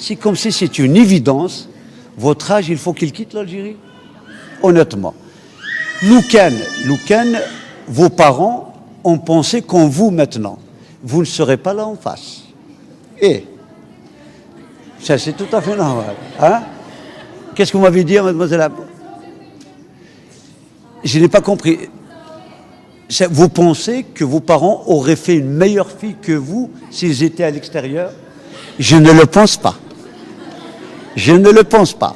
C'est comme si c'est une évidence. Votre âge, il faut qu'il quitte l'Algérie. Honnêtement. Loukan, vos parents ont pensé qu'en vous maintenant. Vous ne serez pas là en face. Et ça, c'est tout à fait normal. Hein? Qu'est-ce que vous m'avez dit, mademoiselle Abou? Je n'ai pas compris. Vous pensez que vos parents auraient fait une meilleure fille que vous s'ils étaient à l'extérieur? Je ne le pense pas. Je ne le pense pas.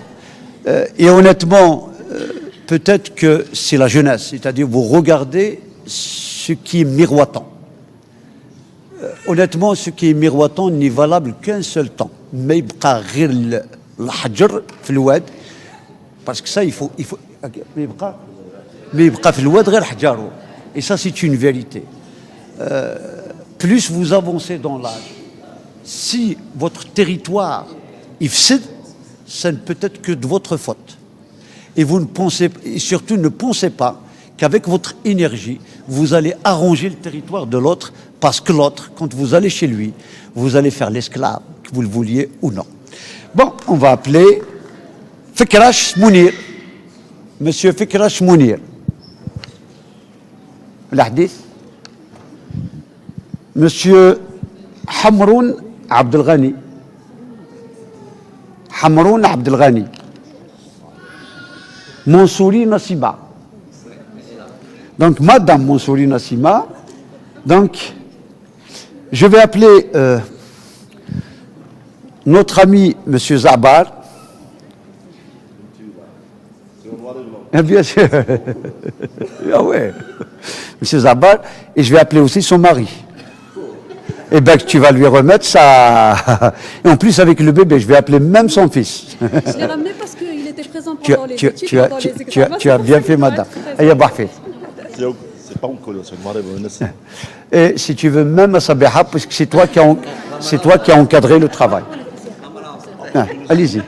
Et honnêtement, peut-être que c'est la jeunesse, c'est-à-dire vous regardez ce qui est miroitant. Honnêtement, ce qui est miroitant n'est valable qu'un seul temps. Mais il y a parce que ça, il faut mais il y a et ça, c'est une vérité. Plus vous avancez dans l'âge, si votre territoire ifsid, ça ne peut être que de votre faute. Et vous ne pensez, et surtout ne pensez pas qu'avec votre énergie, vous allez arranger le territoire de l'autre, parce que l'autre, quand vous allez chez lui, vous allez faire l'esclave, que vous le vouliez ou non. Bon, on va appeler Fikrash Mounir. Monsieur Fikrash Mounir. L'Ahdith. Monsieur Hamroun Abdelghani. Hamroun Abdelghani. Mansouri Nassima. Donc, Madame Mansouri Nassima. Donc, je vais appeler notre ami Monsieur Zabar. Bien sûr. Ah ouais. Monsieur Zabar. Et je vais appeler aussi son mari. Et bien, tu vas lui remettre ça. Et en plus, avec le bébé, je vais appeler même son fils. Je l'ai ramené parce qu'il était présent pendant les études, pendant les examens. Tu as bien fait, madame. Aïe, parfait. C'est pas encore là, c'est le mari. Et si tu veux, même à Sabiha, parce que c'est toi qui as encadré le travail. Ah, allez-y.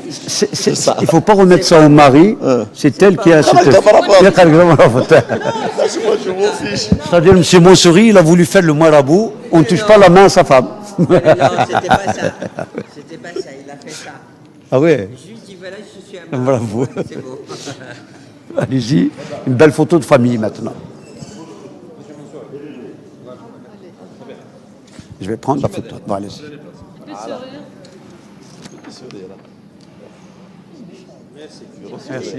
Il ne faut pas remettre ça au mari, c'est elle qui a... C'est-à-dire, M. Mansouri, il a voulu faire le marabout, on ne touche pas la main à sa femme. Non, c'était pas ça. C'était pas ça, il a fait ça. Ah oui. Juste, il voilà, je suis un Bravo. C'est beau. Allez-y, une belle photo de famille maintenant. Je vais prendre la photo. Bon, allez-y. Merci.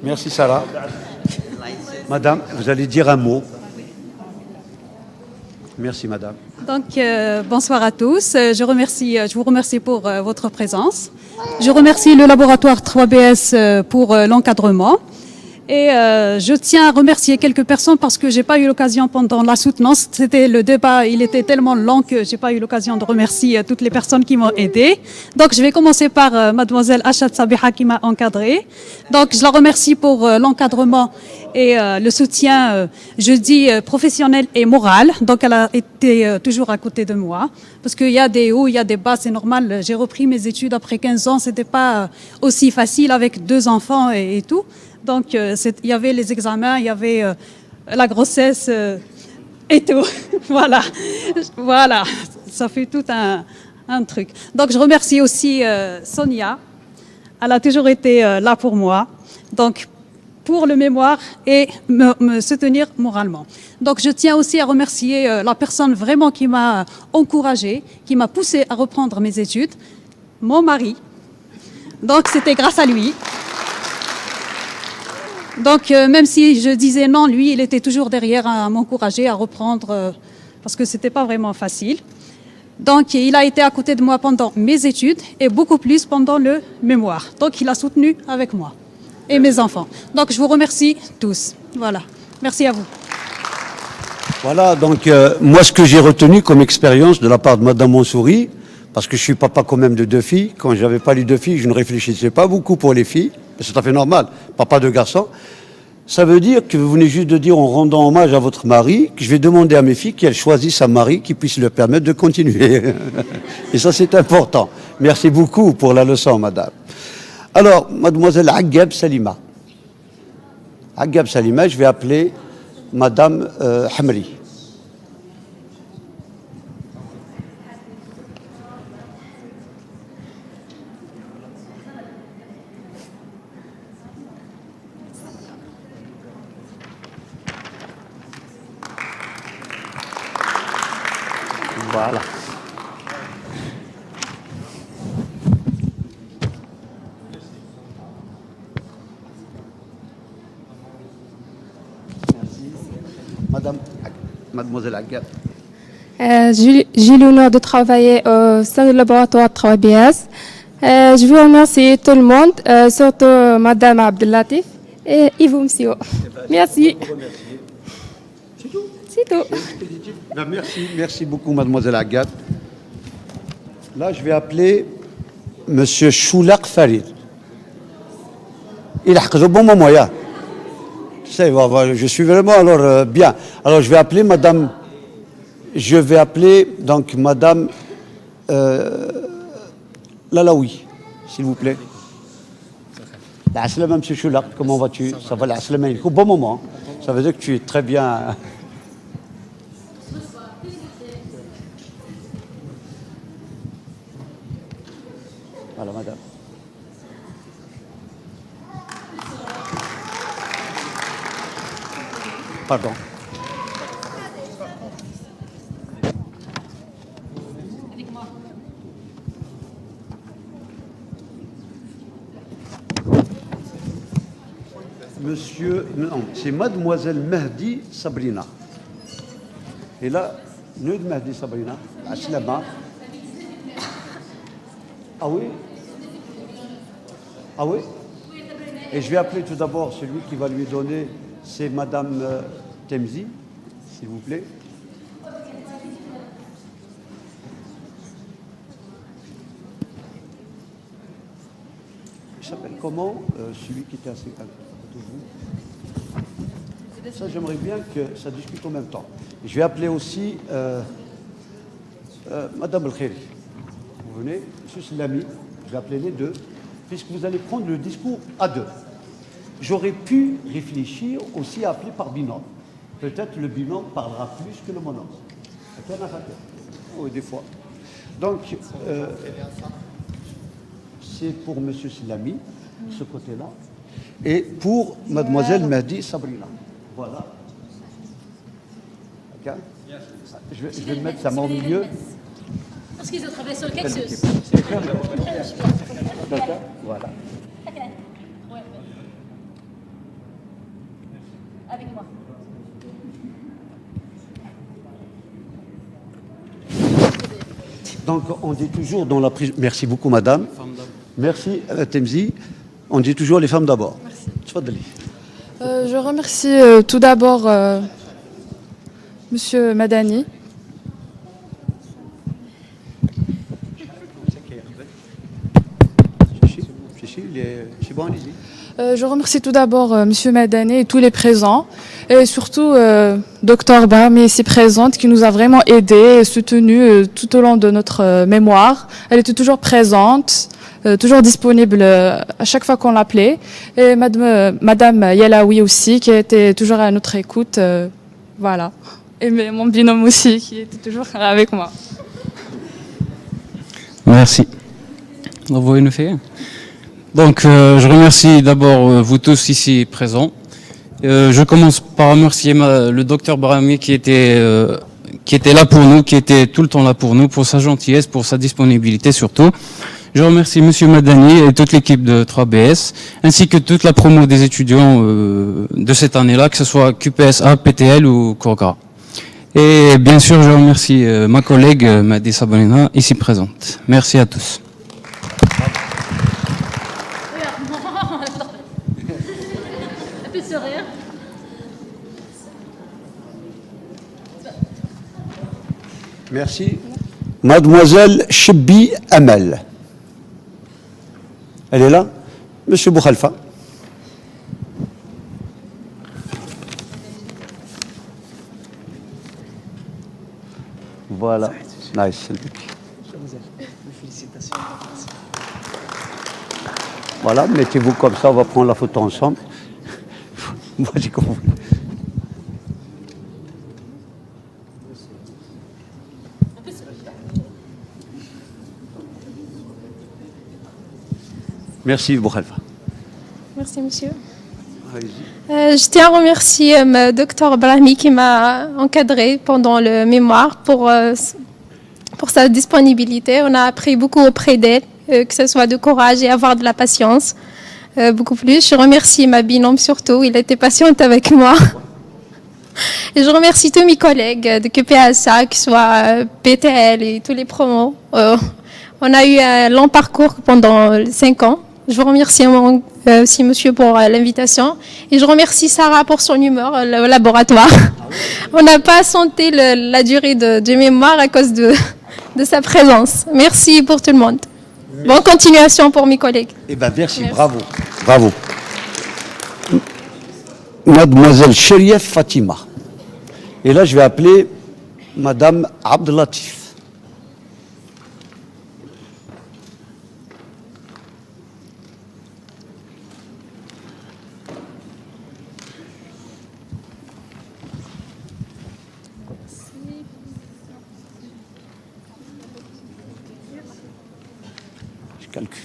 Merci Sarah. Madame, vous allez dire un mot. Merci madame. Donc, bonsoir à tous. Je vous remercie pour votre présence. Je remercie le laboratoire 3BS pour l'encadrement. Et je tiens à remercier quelques personnes parce que j'ai pas eu l'occasion pendant la soutenance. C'était le débat, il était tellement long que j'ai pas eu l'occasion de remercier toutes les personnes qui m'ont aidé. Donc je vais commencer par mademoiselle Achat Sabiha qui m'a encadrée. Donc je la remercie pour l'encadrement et le soutien, je dis professionnel et moral. Donc elle a été toujours à côté de moi parce qu'il y a des hauts, il y a des bas, c'est normal. J'ai repris mes études après 15 ans, c'était pas aussi facile avec 2 enfants et tout. Donc, il y avait les examens, il y avait la grossesse et tout. Voilà, ça fait tout un truc. Donc, je remercie aussi Sonia. Elle a toujours été là pour moi, donc pour le mémoire et me soutenir moralement. Donc, je tiens aussi à remercier la personne vraiment qui m'a encouragée, qui m'a poussée à reprendre mes études, mon mari. Donc, c'était grâce à lui. Donc, même si je disais non, lui, il était toujours derrière à m'encourager à reprendre parce que c'était pas vraiment facile. Donc, il a été à côté de moi pendant mes études et beaucoup plus pendant le mémoire. Donc, il a soutenu avec moi et mes enfants. Donc, je vous remercie tous. Voilà. Merci à vous. Voilà, donc moi, ce que j'ai retenu comme expérience de la part de Madame Mansouri, parce que je suis papa quand même de 2 filles. Quand j'avais pas les 2 filles, je ne réfléchissais pas beaucoup pour les filles. C'est tout à fait normal, papa de garçon. Ça veut dire que vous venez juste de dire en rendant hommage à votre mari, que je vais demander à mes filles qu'elles choisissent un mari qui puisse leur permettre de continuer. Et ça, c'est important. Merci beaucoup pour la leçon, madame. Alors, mademoiselle Aghab Salima. Aghab Salima, je vais appeler Madame Hamri. Voilà. Mademoiselle Agathe. J'ai l'honneur de travailler au sein du laboratoire 3BS. Je veux remercier tout le monde, surtout Madame Abdellatif et Yves Msio. Merci. C'est tout. C'est tout. Ben, merci beaucoup, Mademoiselle Agathe. Là, je vais appeler Monsieur Choulak Farid. Il a au bon moment, ya. Je suis vraiment alors bien. Alors, je vais appeler Madame. Je vais appeler donc Madame Lalaoui, s'il vous plaît. L'Aslama, Monsieur Choulak, comment vas-tu? Ça va, l'Aslama, au bon moment. Ça veut dire que tu es très bien. Voilà, madame. Pardon. Monsieur, non, c'est Mademoiselle Mehdi Sabrina. Et là, nous de Mehdi Sabrina, à Slama. Ah oui? Ah oui? Et je vais appeler tout d'abord celui qui va lui donner, c'est Madame Temzi, s'il vous plaît. Il s'appelle comment celui qui était assis à côté de vous? Ça, j'aimerais bien que ça discute en même temps. Je vais appeler aussi Madame El Kheri. Vous venez, Monsieur Slami, je vais appeler les deux, puisque vous allez prendre le discours à deux. J'aurais pu réfléchir aussi à appeler par binôme. Peut-être le binôme parlera plus que le monôme. Oui, des fois. Donc, c'est pour M. Slami, ce côté-là, et pour Mademoiselle Mehdi Sabrina. Voilà. Okay. Je vais mettre sa main au milieu. Parce qu'ils ont travaillé sur le cactus. Voilà. Avec moi. Donc, on dit toujours dans la prise. Merci beaucoup, madame. Merci, Temzi. On dit toujours les femmes d'abord. Merci. Je remercie tout d'abord Monsieur Madani. Je remercie tout d'abord Monsieur Madani et tous les présents, et surtout Dr Barmi ici présente qui nous a vraiment aidés et soutenus tout au long de notre mémoire. Elle était toujours présente, toujours disponible à chaque fois qu'on l'appelait. Et Madame Yalaoui aussi qui était toujours à notre écoute. Voilà. Et mon binôme aussi qui était toujours avec moi. Merci. Donc, je remercie d'abord vous tous ici présents. Je commence par remercier le docteur Barami qui était là pour nous, qui était tout le temps là pour nous, pour sa gentillesse, pour sa disponibilité surtout. Je remercie Monsieur Madani et toute l'équipe de 3BS, ainsi que toute la promo des étudiants de cette année-là, que ce soit QPSA, PTL ou Corgra. Et bien sûr, je remercie ma collègue Mehdi Sabrina, ici présente. Merci à tous. Un peu de sourire. Merci. Mademoiselle Chebbi Amel. Elle est là? Monsieur Boukhalfa. Voilà. Nice. Voilà, mettez-vous comme ça, on va prendre la photo ensemble. Moi, j'ai compris. Merci, Boukhalifa. Merci, monsieur. Je tiens à remercier Dr Brahmi qui m'a encadré pendant le mémoire pour sa disponibilité. On a appris beaucoup auprès d'elle, que ce soit de courage et avoir de la patience. Beaucoup plus. Je remercie ma binôme surtout, il était patiente avec moi. Et je remercie tous mes collègues de QPSA, que ce soit PTL et tous les promos. On a eu un long parcours pendant 5 ans. Je vous remercie aussi, monsieur, pour l'invitation. Et je remercie Sarah pour son humeur au laboratoire. On n'a pas senti la durée du mémoire à cause de sa présence. Merci pour tout le monde. Bonne continuation pour mes collègues. Eh bien, merci, bravo. Bravo. Mademoiselle Chérief Fatima. Et là, je vais appeler Madame Abdelatif. Je calcule.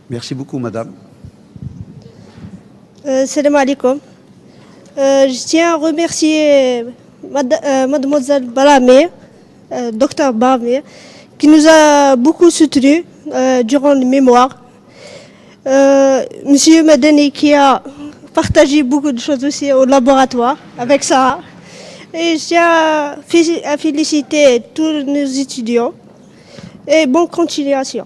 Merci beaucoup, madame. Salam alaikum. Je tiens à remercier mademoiselle Balamé, docteur Balamé, qui nous a beaucoup soutenus durant le mémoire. Monsieur Madani qui a partagé beaucoup de choses aussi au laboratoire avec ça. Et je tiens à féliciter tous nos étudiants et bonne continuation.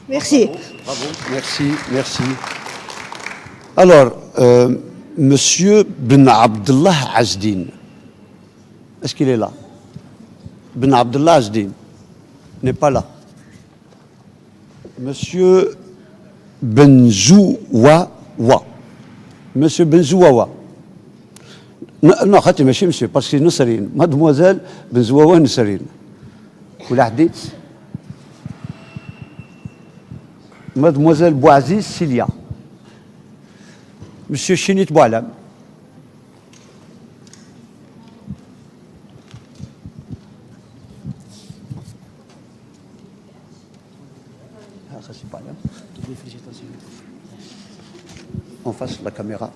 Merci. Bravo, merci, merci. Alors, Monsieur Ben Abdallah Azdin, est-ce qu'il est là? Ben Abdallah Azdin n'est pas là. Monsieur Benzouawa. Monsieur Benzouawa. Non, خاطر ماشي monsieur, parce que nous sommes mademoiselle Benzouawa nous sommes. ولا عديت؟ Mademoiselle Bouaziz Cilia. Monsieur Chinit Boualam. En face de la caméra.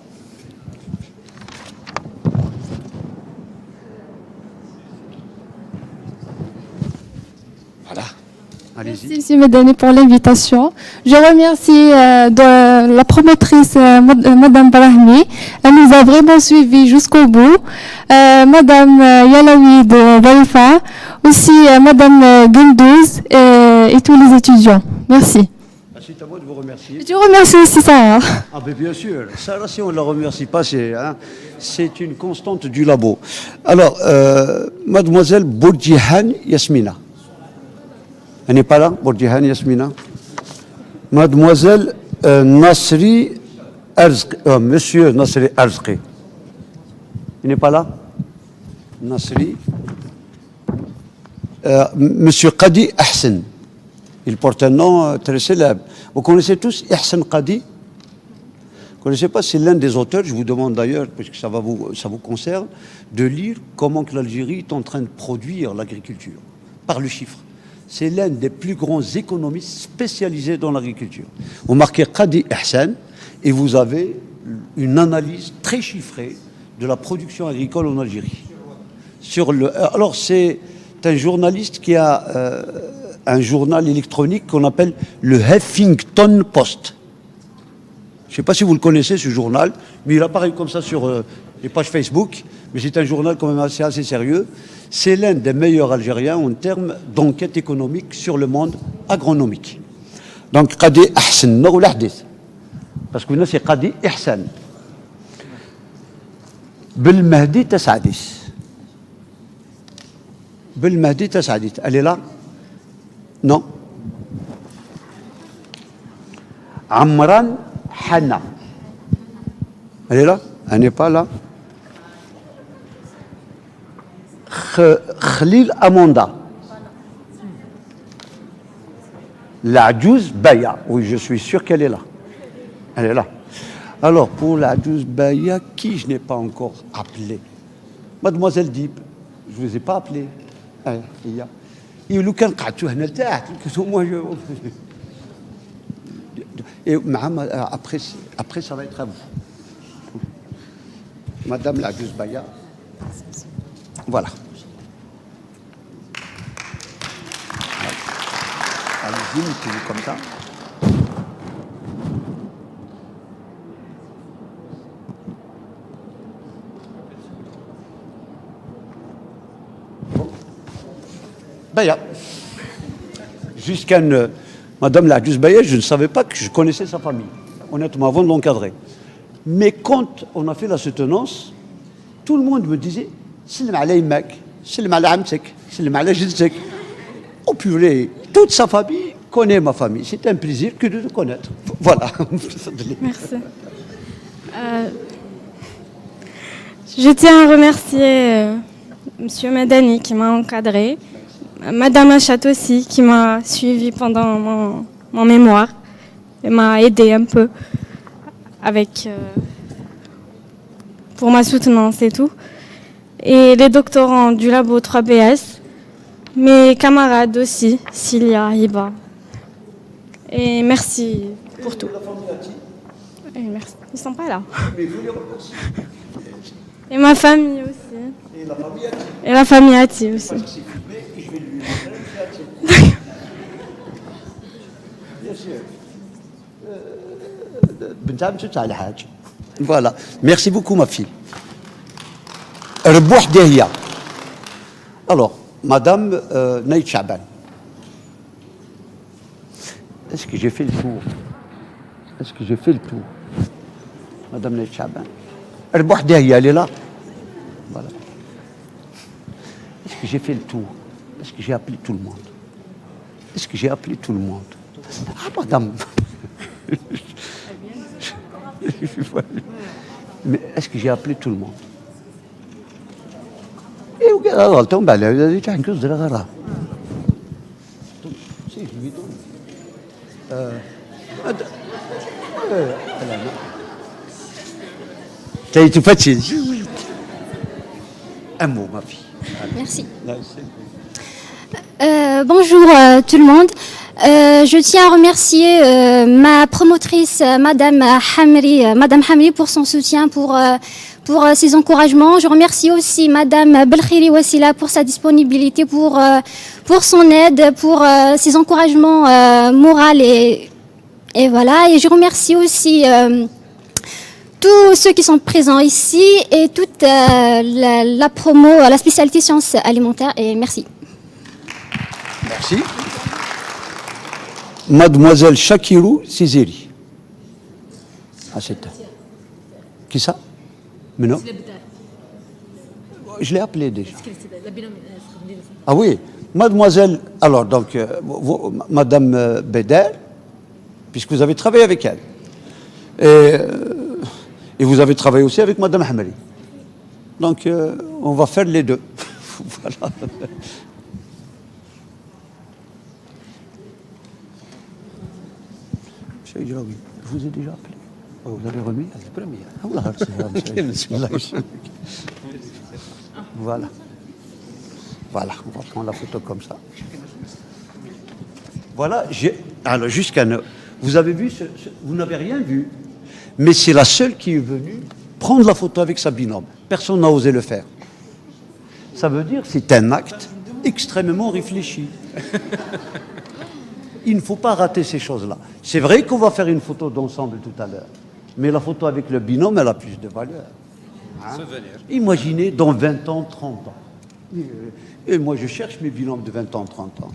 Voilà. Merci, M. Medani, pour l'invitation. Je remercie la promotrice, Madame Brahmi. Elle nous a vraiment suivis jusqu'au bout. Madame Yalawi de Valifa, aussi Madame Gundouz et tous les étudiants. Merci. C'est à moi de vous remercier. Je remercie aussi Sarah. Ah ben bien sûr, Sarah, si on ne la remercie pas, c'est une constante du labo. Alors, Mademoiselle Bourdihan Yasmina. Elle n'est pas là, Bourdihan Yasmina. Mademoiselle Nasri Arzqi, Monsieur Nasri Arzqi. Il n'est pas là? Nasri. Monsieur Qadi Ahsen. Il porte un nom très célèbre. Vous connaissez tous Ihsan Qadi? Vous ne connaissez pas? C'est l'un des auteurs, je vous demande d'ailleurs, parce que ça vous concerne, de lire comment que l'Algérie est en train de produire l'agriculture, par le chiffre. C'est l'un des plus grands économistes spécialisés dans l'agriculture. Vous marquez Qadi Ihsan et vous avez une analyse très chiffrée de la production agricole en Algérie. Alors c'est un journaliste qui a un journal électronique qu'on appelle le Huffington Post. Je ne sais pas si vous le connaissez, ce journal, mais il apparaît comme ça sur les pages Facebook, mais c'est un journal quand même assez sérieux. C'est l'un des meilleurs Algériens en termes d'enquête économique sur le monde agronomique. Donc, Qadi Ahsan, non, parce que nous, c'est Qadi Ihsan. Belmahdi Tassadis. Belmahdi Tassadis. Elle est là? Non. Amran Hanna. Elle est là? Elle n'est pas là. Khalil Amanda. La Djouz Baya. Oui, je suis sûr qu'elle est là. Elle est là. Alors, pour la douce Baya, qui je n'ai pas encore appelé? Mademoiselle Dib, je ne vous ai pas appelé. Et le can قعدتوا هنا لتحت moi je et après ça va être à vous. Madame la douce Baya. Voilà. Allez-y, mettez-vous comme ça. Baya. Jusqu'à Madame la douce Baya, je ne savais pas que je connaissais sa famille, honnêtement, avant de l'encadrer. Mais quand on a fait la soutenance, tout le monde me disait Salam ala Imak, Salam ala Amtek, Salam ala Jiltek. Oh purée, toute sa famille connaît ma famille. C'est un plaisir que de te connaître. Voilà. Merci. Je tiens à remercier Monsieur Madani qui m'a encadré, Madame Achat aussi qui m'a suivi pendant mon mémoire et m'a aidé un peu avec pour ma soutenance et tout. Et les doctorants du labo 3BS, mes camarades aussi, Cilia, Hiba. Et merci pour tout. Et merci. Ils ne sont pas là. Et ma famille aussi. Et la famille Ati aussi. Voilà. Merci beaucoup, ma fille. Rebouh Dehia. Alors, Madame Naïd Chaban. Est-ce que j'ai fait le tour? Est-ce que j'ai fait le tour? Madame Naïd Chaban. Rebouh Dehia, elle est là. Voilà. Est-ce que j'ai fait le tour? Est-ce que j'ai appelé tout le monde? Est-ce que j'ai appelé tout le monde? Ah, madame. Mais est-ce que j'ai appelé tout le monde? Et vous avez غلطة ومن بعد هذه تحكي زرا غرا. Si je lui donne. Tu fatigues. Un mot, ma fille. Merci. Bonjour tout le monde. Je tiens à remercier ma promotrice, Madame Hamri, pour son soutien, pour ses encouragements. Je remercie aussi Madame Belkhiri Wassila pour sa disponibilité, pour son aide, pour ses encouragements moraux et voilà. Et je remercie aussi tous ceux qui sont présents ici et toute la promo, la spécialité sciences alimentaires. Et merci. Merci. Mademoiselle Shakirou Sizeri. Ah, c'est qui ça? Mais non. Je l'ai appelé déjà. Ah oui, mademoiselle. Alors, donc, Madame Beder, puisque vous avez travaillé avec elle. Et vous avez travaillé aussi avec Madame Hamri. Donc, on va faire les deux. Voilà. Je vous ai déjà appelé. Oh, vous avez remis? Voilà. Voilà, on va prendre la photo comme ça. Voilà, alors jusqu'à... Vous avez vu, vous n'avez rien vu, mais c'est la seule qui est venue prendre la photo avec sa binôme. Personne n'a osé le faire. Ça veut dire que c'est un acte extrêmement réfléchi. Il ne faut pas rater ces choses-là. C'est vrai qu'on va faire une photo d'ensemble tout à l'heure, mais la photo avec le binôme, elle a plus de valeur. Hein? Imaginez dans 20 ans, 30 ans. Et moi, je cherche mes binômes de 20 ans, 30 ans.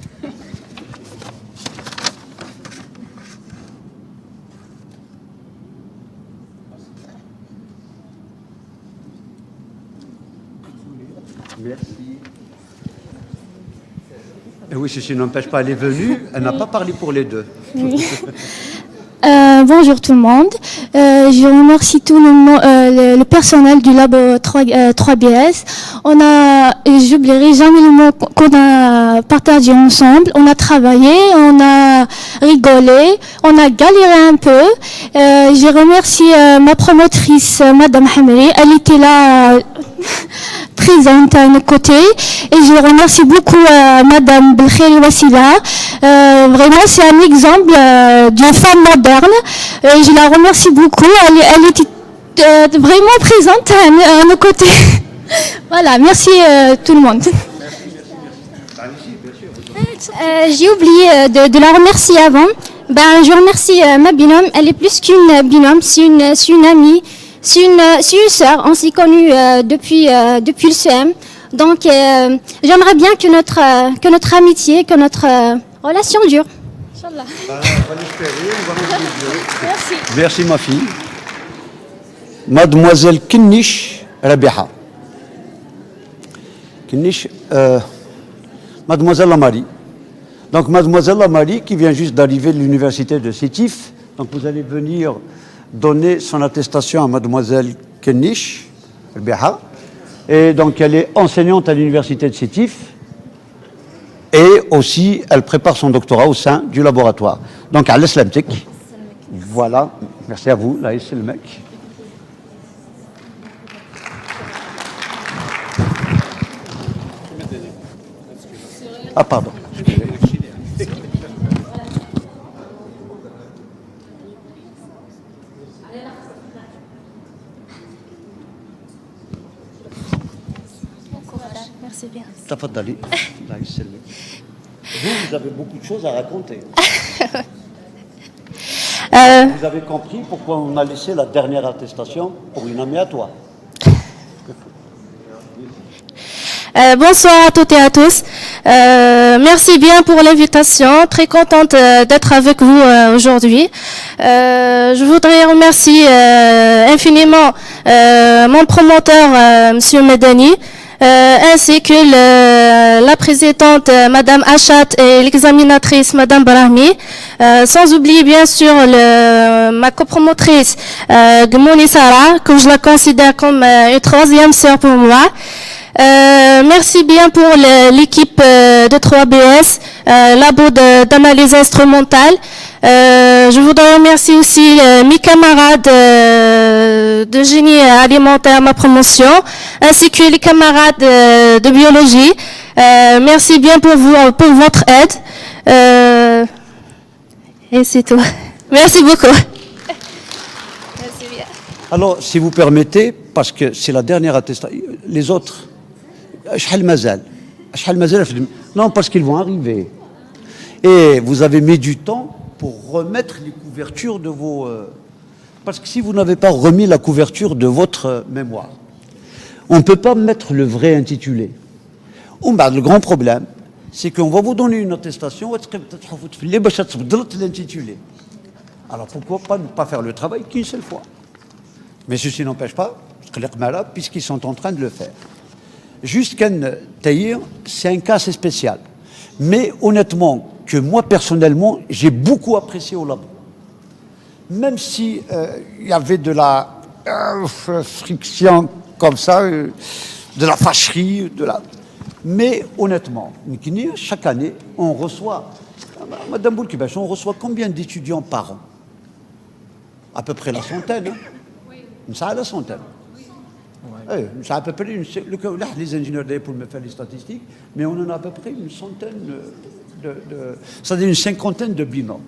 Merci. Et oui, ceci n'empêche pas, elle est venue, elle n'a pas parlé pour les deux. Oui. Bonjour tout le monde. Je remercie tout le personnel du labo 3BS. J'oublierai jamais le mot qu'on a partagé ensemble. On a travaillé, on a rigolé, on a galéré un peu. Je remercie ma promotrice, Madame Hamri. Elle était là présente à nos côtés. Et je remercie beaucoup Madame Belkhiri Wassila. Vraiment, c'est un exemple d'une femme moderne. Je la remercie beaucoup. Elle était vraiment présente à nos côtés. Voilà, merci tout le monde. J'ai oublié de la remercier avant. Je remercie ma binôme. Elle est plus qu'une binôme, c'est une amie, c'est une sœur. On s'est connus depuis le CM. Donc, j'aimerais bien que notre amitié, que notre relation dure. Inch'Allah. Merci. Merci ma fille. Mademoiselle Kinnish Rabiha. Kinnish, Mademoiselle Lamari. Donc Mademoiselle Lamari qui vient juste d'arriver de l'université de Sétif. Donc vous allez venir donner son attestation à Mademoiselle Kinnish Rabiha. Et donc elle est enseignante à l'université de Sétif. Et aussi, elle prépare son doctorat au sein du laboratoire. Donc, à l'Islamtique. Voilà. Merci à vous, Laïs le mec. Ah, pardon. Merci bien. Tafadali. Vous avez beaucoup de choses à raconter. Vous avez compris pourquoi on a laissé la dernière attestation pour une amie à toi. Bonsoir à toutes et à tous. Merci bien pour l'invitation. Très contente d'être avec vous aujourd'hui. Je voudrais remercier infiniment mon promoteur, Monsieur Medani, ainsi que la présidente Madame Achat et l'examinatrice Madame Brahmi, sans oublier bien sûr ma copromotrice Gmouni Sarah, que je la considère comme une troisième sœur pour moi. Merci bien pour l'équipe de 3BS, labo d'analyse instrumentale. Je voudrais remercier aussi mes camarades de génie alimentaire, ma promotion, ainsi que les camarades de biologie. Merci bien pour votre aide. Et c'est tout. Merci beaucoup. Merci bien. Alors, si vous permettez, parce que c'est la dernière attestation, les autres, non, parce qu'ils vont arriver. Et vous avez mis du temps pour remettre les couvertures de vos... parce que si vous n'avez pas remis la couverture de votre mémoire, on ne peut pas mettre le vrai intitulé. Le grand problème, c'est qu'on va vous donner une attestation, l'intitulé. Alors pourquoi pas ne pas faire le travail qu'une seule fois? Mais ceci n'empêche pas, puisqu'ils sont en train de le faire. Jusqu'à Tahir, c'est un cas assez spécial. Mais honnêtement, que moi personnellement, j'ai beaucoup apprécié au labo. Même si y avait de la friction comme ça, de la fâcherie, mais honnêtement, chaque année, on reçoit, Madame Boulkibash, on reçoit combien d'étudiants par an? À peu près la centaine. Hein? Oui. La centaine. Oui, c'est à peu près les ingénieurs pour me faire les statistiques, mais on en a à peu près une centaine c'est-à-dire une cinquantaine de binômes.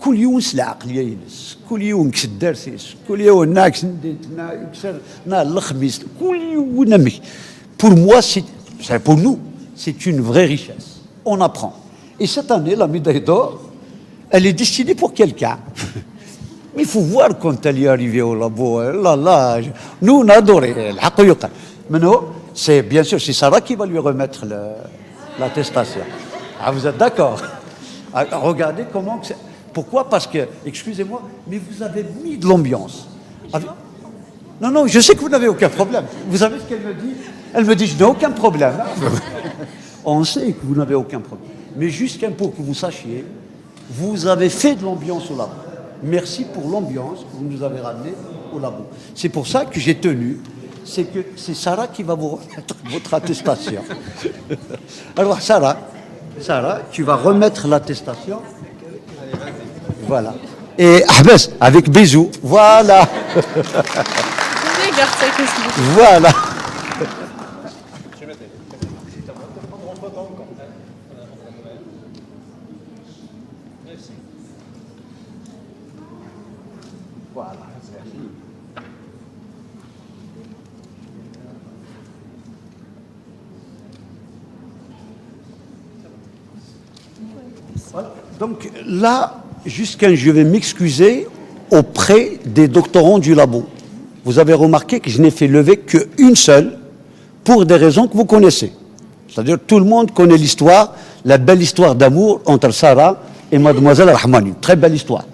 كل يوم العقل يجلس كل يوم كس الدرسيس كل يوم ناكس نديتنا يكسر نا الخميس كل يوم نمي. Pour moi, pour nous, c'est une vraie richesse. On apprend. Et cette année, la médaille d'or, elle est destinée pour quelqu'un. Mais il faut voir quand elle est arrivée au labo. Là, nous, on a adoré. Maintenant, c'est bien sûr, c'est Sarah qui va lui remettre l'attestation. Ah, vous êtes d'accord? Regardez comment... Pourquoi? Parce que, excusez-moi, mais vous avez mis de l'ambiance. Non, je sais que vous n'avez aucun problème. Vous savez ce qu'elle me dit? Elle me dit, je n'ai aucun problème. On sait que vous n'avez aucun problème. Mais juste pour que vous sachiez, vous avez fait de l'ambiance au labo. merci pour l'ambiance que vous nous avez ramenée au labo. C'est pour ça que j'ai tenu, c'est que c'est Sarah qui va vous remettre votre attestation. Alors Sarah, tu vas remettre l'attestation. Voilà. Et Ahbes, avec bisous. Voilà. Voilà. Voilà. Donc là, jusqu'à je vais m'excuser auprès des doctorants du labo. Vous avez remarqué que je n'ai fait lever qu'une seule, pour des raisons que vous connaissez. C'est-à-dire tout le monde connaît l'histoire, la belle histoire d'amour entre Sarah et mademoiselle Rahmani. Très belle histoire.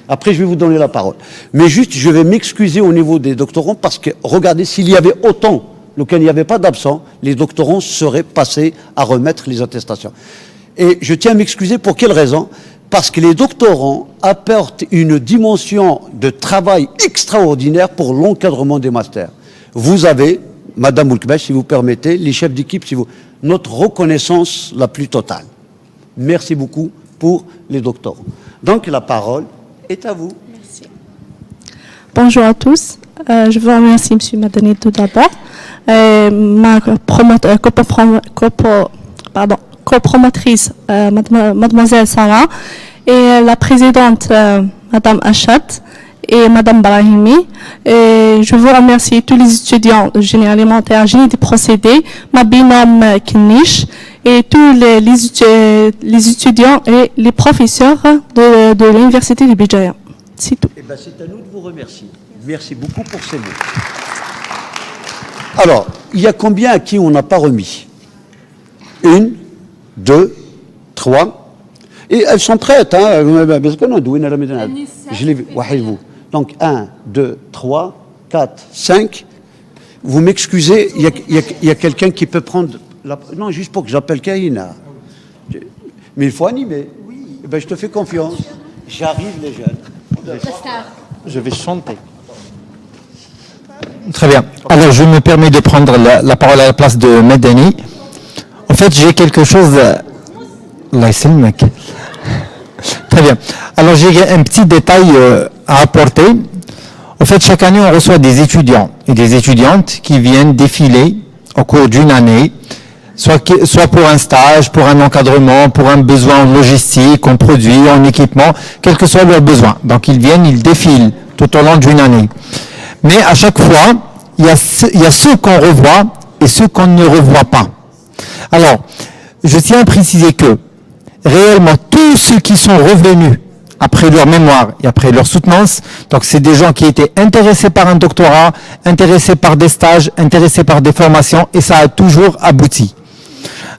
Après, je vais vous donner la parole. Mais juste, je vais m'excuser au niveau des doctorants parce que, regardez, s'il y avait autant, lequel il n'y avait pas d'absents, les doctorants seraient passés à remettre les attestations. Et je tiens à m'excuser pour quelle raison? Parce que les doctorants apportent une dimension de travail extraordinaire pour l'encadrement des masters. Vous avez, Madame Boulkbesh, si vous permettez, les chefs d'équipe, si vous, notre reconnaissance la plus totale. Merci beaucoup pour les doctorants. Donc la parole est à vous. Merci. Bonjour à tous. Je vous remercie, M. Madani, tout d'abord. Ma copromotrice, mademoiselle Sarah, et la présidente, Madame Achat, et Madame Brahimi. Et je vous remercie tous les étudiants de génie alimentaire, génie des procédés, ma binôme Knish, et tous les étudiants et les professeurs de l'Université de Béjaïa. C'est tout. Eh ben, c'est à nous de vous remercier. Merci beaucoup pour ces mots. Alors, il y a combien à qui on n'a pas remis? 1, 2, 3. Et elles sont prêtes. Hein. Je l'ai vu. Donc 1, 2, 3, 4, 5. Vous m'excusez, il y a quelqu'un qui peut prendre... Non, juste pour que j'appelle Kaina. Mais il faut animer. Oui. Eh ben, je te fais confiance. J'arrive, les jeunes. Je vais chanter. Très bien. Alors, je me permets de prendre la parole à la place de Medani. En fait, j'ai quelque chose... Allah yasselmek. Très bien. Alors, j'ai un petit détail à apporter. En fait, chaque année, on reçoit des étudiants et des étudiantes qui viennent défiler au cours d'une année, soit pour un stage, pour un encadrement, pour un besoin en logistique, en produits, en équipement, quel que soit leur besoin. Donc, ils viennent, ils défilent tout au long d'une année. Mais à chaque fois, il y a ceux qu'on revoit et ceux qu'on ne revoit pas. Alors, je tiens à préciser que, réellement, tous ceux qui sont revenus après leur mémoire et après leur soutenance, donc c'est des gens qui étaient intéressés par un doctorat, intéressés par des stages, intéressés par des formations, et ça a toujours abouti.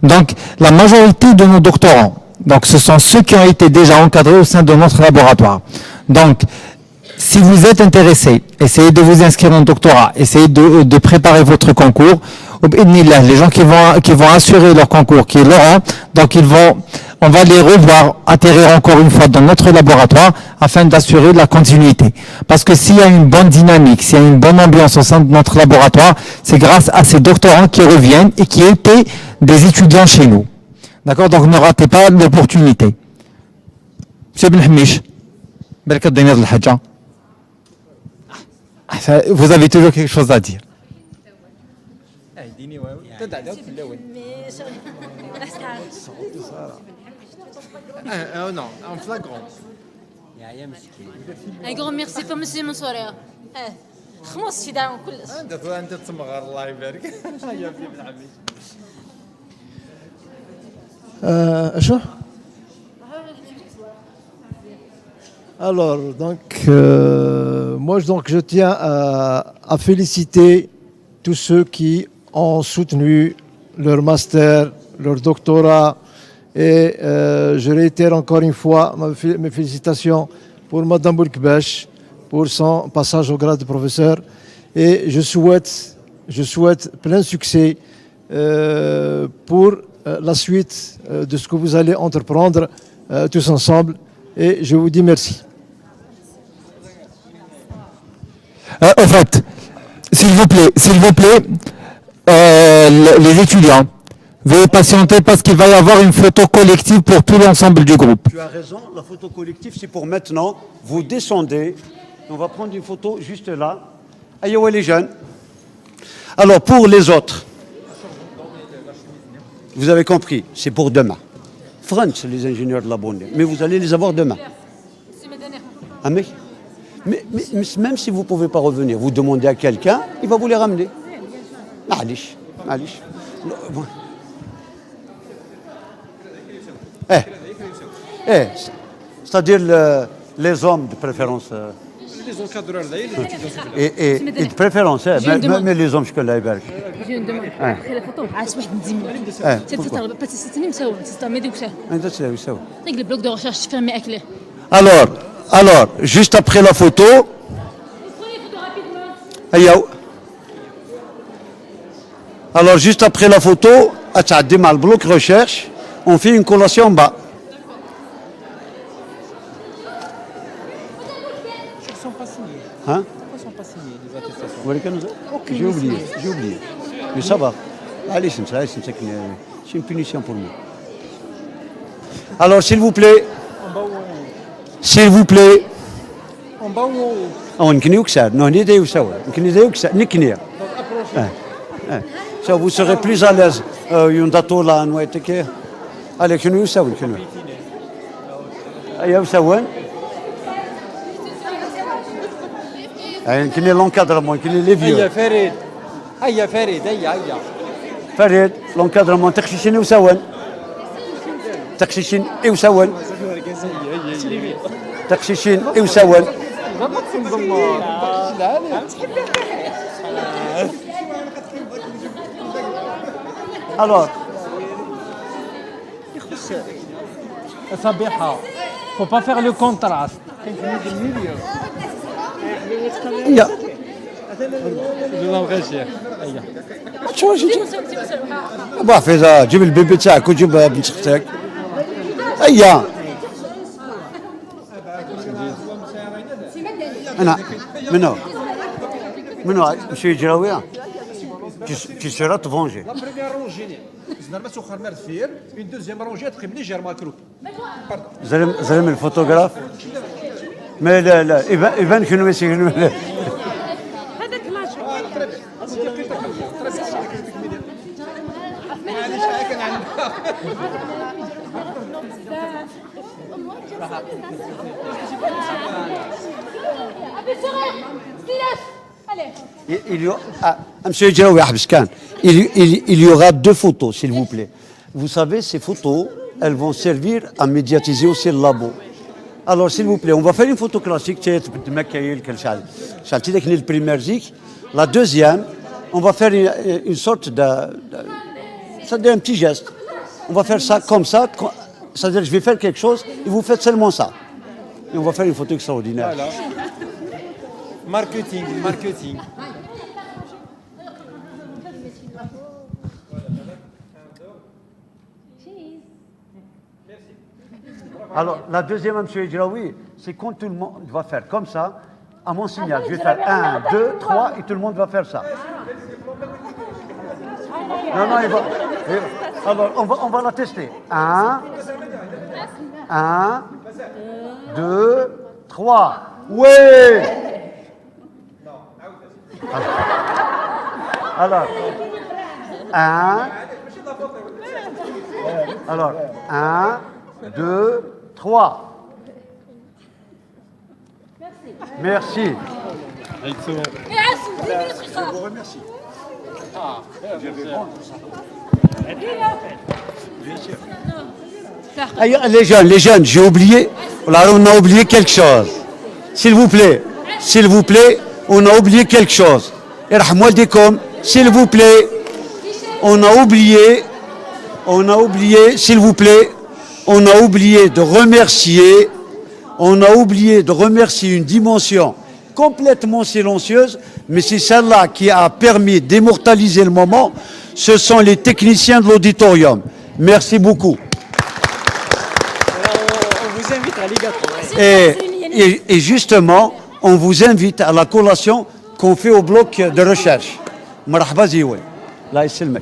Donc, la majorité de nos doctorants, donc ce sont ceux qui ont été déjà encadrés au sein de notre laboratoire. Donc, si vous êtes intéressé, essayez de vous inscrire en doctorat, essayez de préparer votre concours. Les gens qui vont assurer leur concours, qui l'auront, donc on va les revoir atterrir encore une fois dans notre laboratoire afin d'assurer la continuité. Parce que s'il y a une bonne dynamique, s'il y a une bonne ambiance au sein de notre laboratoire, c'est grâce à ces doctorants qui reviennent et qui étaient des étudiants chez nous. D'accord? Donc ne ratez pas l'opportunité. Monsieur Ben Hamish, vous avez toujours quelque chose à dire. Non, en flagrant. Un grand merci pour monsieur Mansour. خمس في دعم كل انت تصمغر الله يبارك يا ابن عمي شو Alors, donc, moi, je tiens à féliciter tous ceux qui ont soutenu leur master, leur doctorat, et je réitère encore une fois mes félicitations pour Madame Boulkbesh pour son passage au grade de professeur, et je souhaite plein succès pour la suite de ce que vous allez entreprendre tous ensemble, et je vous dis merci. Au fait, s'il vous plaît, les étudiants, veuillez patienter parce qu'il va y avoir une photo collective pour tout l'ensemble du groupe. Tu as raison, la photo collective, c'est pour maintenant. Vous descendez, on va prendre une photo juste là. Aïe, ouais, les jeunes. Alors, pour les autres, vous avez compris, c'est pour demain. France, les ingénieurs de la bonne, mais vous allez les avoir demain. Ah, mais même si vous ne pouvez pas revenir, vous demandez à quelqu'un, il va vous les ramener. Malish. C'est-à-dire les hommes de préférence. Les encadreurs, et de préférence, mais les hommes, je connais bien. J'ai une demande. Après la photo, عايز واحد نديمو. تستني مساوي، تستعمل وشاه. انت تساوي سوا. رجل بلوك de recherche fermé à clé. Alors, juste après la photo. Alors, juste après la photo, à le bloc recherche, on fait une collation en bas. Ils ne sont pas signés. Hein? Pourquoi ils ne sont pas signés, les attestations? Vous voulez J'ai oublié. Mais ça va. Allez, c'est une punition pour nous. Alors, s'il vous plaît. En bas ou en haut? نكني وكساد نهني داي وسوا نكني داي وكساد نكني Ça vous serez plus à l'aise ينضطوا لا نويتك عليك شنو يسوي شنو ايوا سوين كني لونكادرمون كني لي فيو هيا فريد فريد لونكادرمون تخشيشين وسوين تخشيشين وسوين تخشيشين وسوين Alors, صبيحة. Faut pas faire le contraste. فيها جيب البيبي تاعك وجيب بنت اختك. هيا. أنا منو monsieur Djraoui tu seras te venger. La première rangée, une deuxième rangée, زلم الفوتوغراف ما لا يبان شنو شنو Monsieur Djraoui, il y aura deux photos, s'il vous plaît. Vous savez, ces photos, elles vont servir à médiatiser aussi le labo. Alors, s'il vous plaît, on va faire une photo classique. La deuxième, on va faire une sorte c'est-à-dire un petit geste. On va faire ça comme ça. C'est-à-dire, je vais faire quelque chose et vous faites seulement ça. Et on va faire une photo extraordinaire. Voilà. Marketing. Alors, la deuxième, M. Djraoui, c'est quand tout le monde va faire comme ça, à mon signal. Je vais faire 1, 2, 3 et tout le monde va faire ça. Non, il va. Alors, on va la tester. 1, 2, 3. Oui! Alors, 1, 2, 3. Merci. Je vous remercie. Les jeunes, j'ai oublié. Là, on a oublié quelque chose. S'il vous plaît, on a oublié quelque chose. S'il vous plaît, on a oublié, s'il vous plaît, on a oublié de remercier une dimension complètement silencieuse, mais c'est celle-là qui a permis d'immortaliser le moment. Ce sont les techniciens de l'auditorium. Merci beaucoup. On vous invite à l'IGATO. Et justement, on vous invite à la collation qu'on fait au bloc de recherche. مرحبا زيوي. الله يسلمك.